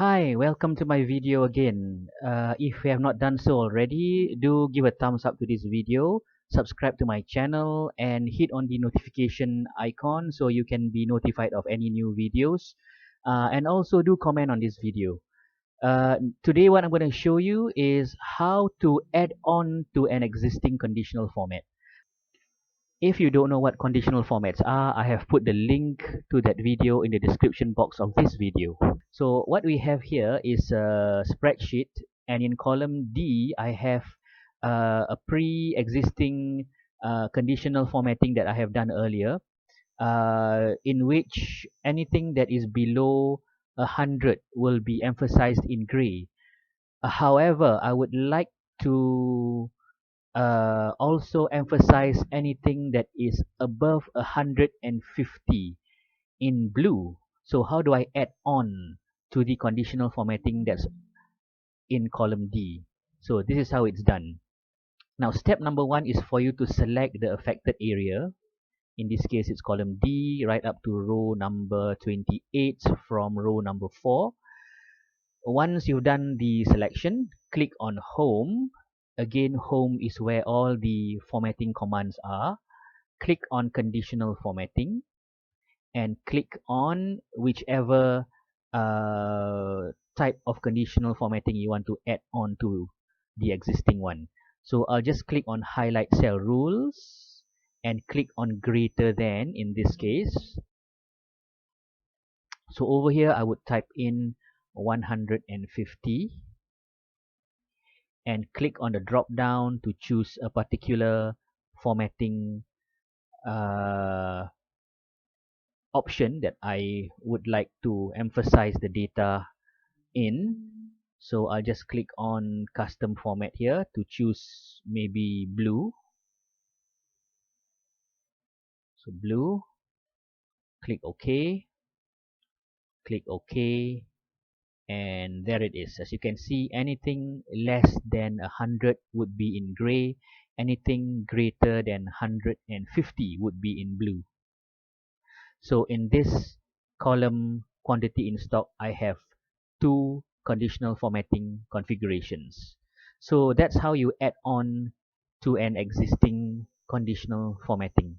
Hi, welcome to my video again. If you have not done so already, do give a thumbs up to this video, subscribe to my channel, and hit on the notification icon so you can be notified of any new videos. And also do comment on this video. Today what I'm going to show you is how to add on to an existing conditional format. If you don't know what conditional formats are, I have put the link to that video in the description box of this video. So what we have here is a spreadsheet, and in column D, I have a pre-existing conditional formatting that I have done earlier, in which anything that is below 100 will be emphasized in gray. However, I would like to also emphasize anything that is above 150 in blue. So how do I add on to the conditional formatting that's in column D? So this is how it's done. Now step number one is for you to select the affected area. In this case, it's column D right up to row number 28 from row number 4. Once you've done the selection, click on Home. Again, Home is where all the formatting commands are. Click on Conditional Formatting and click on whichever type of conditional formatting you want to add on to the existing one. So I'll just click on Highlight Cell Rules and click on Greater Than in this case. So over here I would type in 150 and click on the drop down to choose a particular formatting option that I would like to emphasize the data in. So I'll just click on custom format here to choose maybe blue. So blue, click OK, click OK, and there it is. As you can see, anything less than 100 would be in gray, anything greater than 150 would be in blue. So in this column quantity in stock, I have two conditional formatting configurations. So that's how you add on to an existing conditional formatting.